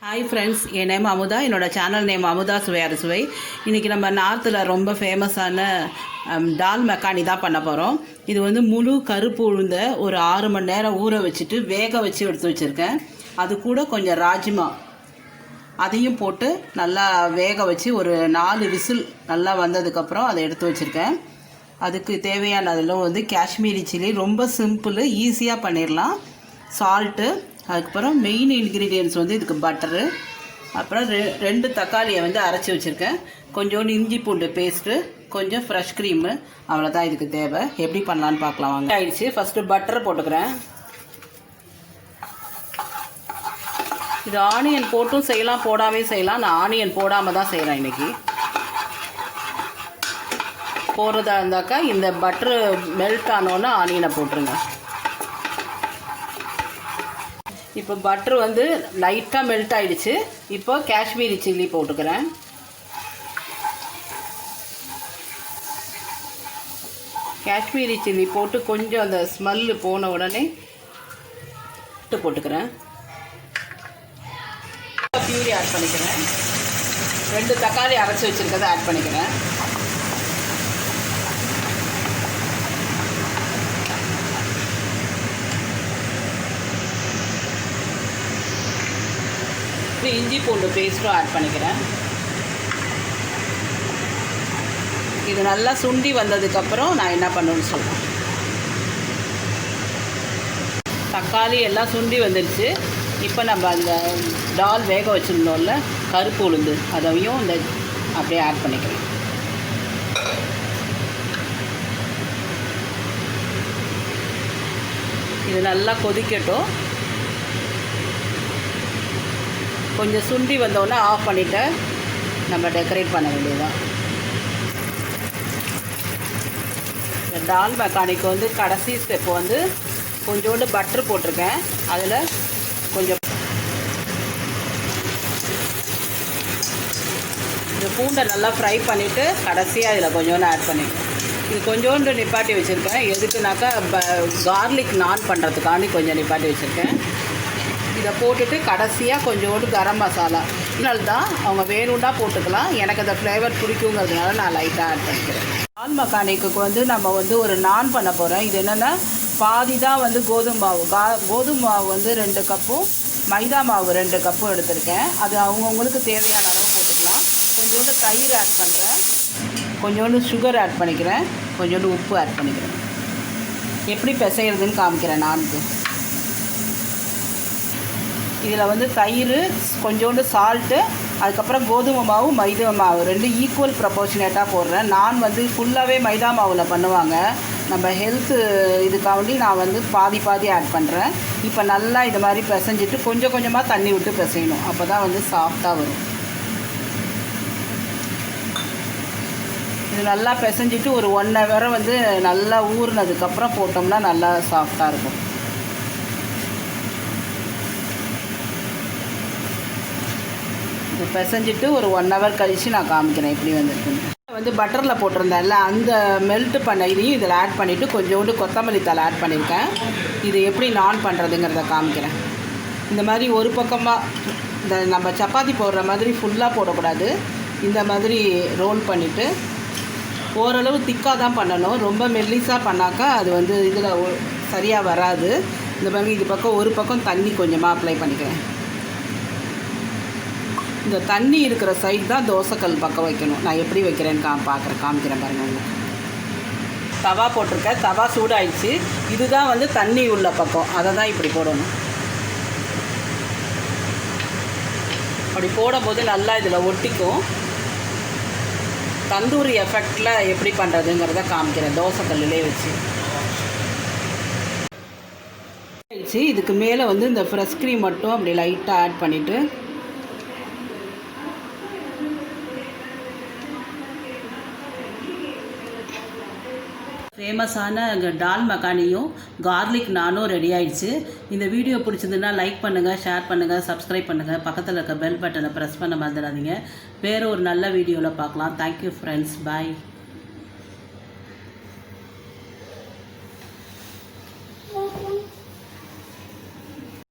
Hi friends, என் name Amudha. என்னோடய channel name Amudha சுவை அறுசுவை. இன்றைக்கி நம்ம நார்த்தில் ரொம்ப ஃபேமஸான டால் மக்கானி தான் பண்ண போகிறோம். இது வந்து முழு கருப்பு உளுந்த ஒரு 6 மணி நேரம் ஊற வச்சுட்டு வேக வச்சு எடுத்து வச்சுருக்கேன். அது கூட கொஞ்சம் ராஜ்மா அதையும் போட்டு நல்லா வேக வச்சு ஒரு 4 விசில் நல்லா வந்ததுக்கப்புறம் அதை எடுத்து வச்சுருக்கேன். அதுக்கு தேவையான அதில் வந்து காஷ்மீரி சில்லி, ரொம்ப சிம்பிள், ஈஸியாக பண்ணிடலாம். சால்ட்டு, அதுக்கப்புறம் மெயின் இன்க்ரீடியன்ட்ஸ் வந்து இதுக்கு பட்டரு, அப்புறம் 2 தக்காளியை வந்து அரைச்சி வச்சுருக்கேன், கொஞ்சோண்டு இஞ்சி பூண்டு பேஸ்ட்டு, கொஞ்சம் ஃப்ரெஷ் க்ரீமு, அவ்வளோதான் இதுக்கு தேவை. எப்படி பண்ணலான்னு பார்க்கலாம் வாங்க. ஆயிடுச்சு. ஃபஸ்ட்டு பட்டரை போட்டுக்கிறேன். இது ஆனியன் போட்டும் செய்யலாம், போடாமே செய்யலாம். நான் ஆனியன் போடாமல் தான் செய்கிறேன் இன்றைக்கி. போடுறதா இருந்தாக்கா இந்த பட்டரு மெல்ட் ஆனோன்னு ஆனியனை போட்டுருங்க. இப்போ பட்ரு வந்து லைட்டாக மெல்ட் ஆகிடுச்சு. இப்போ காஷ்மீரி சில்லி போட்டுக்கிறேன். காஷ்மீரி சில்லி போட்டு கொஞ்சம் அந்த ஸ்மெல்லு போன உடனே போட்டுக்கிறேன். பியூரி ஆட் பண்ணிக்கிறேன். 2 தக்காளி அரைச்சி வச்சுருக்கதை ஆட் பண்ணிக்கிறேன். இஞ்சி பூண்டு பேஸ்ட்டும் ஆட் பண்ணிக்கிறேன். இது நல்லா சுண்டி வந்ததுக்கப்புறம் நான் என்ன பண்ணுவேன்னு சொல்கிறேன். தக்காளி எல்லாம் சுண்டி வந்துடுச்சு. இப்போ நம்ம அந்த டால் வேக வச்சுருந்தோம்ல கருப்பு உளுந்து, அதையும் இந்த அப்படியே ஆட் பண்ணிக்கிறேன். இது நல்லா கொதிக்கட்டும். கொஞ்சம் சுண்டி வந்தோடனே ஆஃப் பண்ணிவிட்டு நம்ம டெக்கரேட் பண்ண வேண்டியதுதான். இந்த டால் மக்கானிக்கு வந்து கடைசி ஸ்டெப்பு வந்து கொஞ்சோண்டு பட்ரு போட்டிருக்கேன். அதில் கொஞ்சம் இந்த பூண்டை நல்லா ஃப்ரை பண்ணிவிட்டு கடைசியாக இதில் கொஞ்சோண்டு ஆட் பண்ணிக்கேன். இது கொஞ்சோண்டு நிப்பாட்டி வச்சுருக்கேன். எதுக்குனாக்கா கார்லிக் நான் பண்ணுறதுக்காண்டி கொஞ்சம் நிப்பாட்டி வச்சுருக்கேன். இதை போட்டுட்டு கடைசியாக கொஞ்சோண்டு கரம் மசாலா, இதனால தான் அவங்க வேணும்னா போட்டுக்கலாம். எனக்கு அந்த ஃப்ளேவர் பிடிக்குங்கிறதுனால நான் லைட்டாக ஆட் பண்ணிக்கிறேன். டால் மக்கானிக்கு வந்து நம்ம வந்து ஒரு நான் பண்ண போகிறேன். இது என்னென்னா பாதி தான் வந்து கோதுமை மாவு. கோதுமை மாவு வந்து 2 கப்பும், மைதா மாவு 2 கப்பும் எடுத்திருக்கேன். அது அவங்கவுங்களுக்கு தேவையான அளவு போட்டுக்கலாம். கொஞ்சோண்டு தயிர் ஆட் பண்ணுறேன், கொஞ்சோண்டு சுகர் ஆட் பண்ணிக்கிறேன், கொஞ்சோண்டு உப்பு ஆட் பண்ணிக்கிறேன். எப்படி பிசைகிறதுன்னு காமிக்கிறேன் நானுக்கு. இதில் வந்து தயிர், கொஞ்சோண்டு சால்ட்டு, அதுக்கப்புறம் கோதுமை மாவு, மைதா மாவு 2 ஈக்குவல் ப்ரப்போர்ஷனேட்டாக போடுறேன். நான் வந்து ஃபுல்லாகவே மைதா மாவில் பண்ணுவாங்க. நம்ம ஹெல்த்து இதுக்காண்டி நான் வந்து பாதி ஆட் பண்ணுறேன். இப்போ நல்லா இது மாதிரி பிசைஞ்சிட்டு கொஞ்சம் கொஞ்சமாக தண்ணி விட்டு பிசையணும். அப்போ தான் வந்து சாஃப்டாக வரும். இது நல்லா பிசைஞ்சிட்டு ஒரு 1 hour வந்து நல்லா ஊறினதுக்கப்புறம் போட்டோம்னா நல்லா சாஃப்டாக இருக்கும். இது பிசைஞ்சிட்டு ஒரு 1 hour கழித்து நான் காமிக்கிறேன் எப்படி வந்துருக்குன்னு. வந்து பட்டரில் போட்டிருந்தேன்ல அந்த மெல்ட் பண்ண இதையும் இதில் ஆட் பண்ணிவிட்டு கொஞ்சோண்டு கொத்தமல்லி தழை ஆட் பண்ணியிருக்கேன். இது எப்படி நான் பண்ணுறதுங்கிறத காமிக்கிறேன். இந்த மாதிரி ஒரு பக்கமாக இந்த நம்ம சப்பாத்தி போடுற மாதிரி ஃபுல்லாக போடக்கூடாது. இந்த மாதிரி ரோல் பண்ணிவிட்டு ஓரளவு திக்காக தான் பண்ணணும். ரொம்ப மெல்லிஸாக பண்ணாக்கா அது வந்து இதில் சரியாக வராது. இந்த மாதிரி இது பக்கம் ஒரு பக்கம் தண்ணி கொஞ்சமாக அப்ளை பண்ணிக்கிறேன். இந்த தண்ணி இருக்கிற சைடு தான் தோசைக்கல் பக்கம் வைக்கணும். நான் எப்படி வைக்கிறேன்னு காமிக்கிறேன் பாருங்கள். தவா போட்டிருக்கேன். தவா சூடாயிடுச்சு. இதுதான் வந்து தண்ணி உள்ள பக்கம், அதை தான் இப்படி போடணும். அப்படி போடும்போது நல்லா இதில் ஒட்டிக்கும். தந்தூரி எஃபெக்டில் எப்படி பண்ணுறதுங்கிறத காமிக்கிறேன் தோசைக்கல்லிலே வச்சு. இதுக்கு மேலே வந்து இந்த ஃப்ரெஷ் க்ரீம் மட்டும் அப்படி லைட்டாக ஆட் பண்ணிவிட்டு ஃபேமஸான டால் மக்கானியும் கார்லிக் நானும் ரெடி ஆயிடுச்சு. இந்த வீடியோ பிடிச்சதுன்னா லைக் பண்ணுங்கள், ஷேர் பண்ணுங்கள், சப்ஸ்கிரைப் பண்ணுங்கள். பக்கத்தில் இருக்க பெல் பட்டனை ப்ரெஸ் பண்ண மறந்துடாதீங்க. வேறு ஒரு நல்ல வீடியோவில் பார்க்கலாம். Thank you friends. பாய்.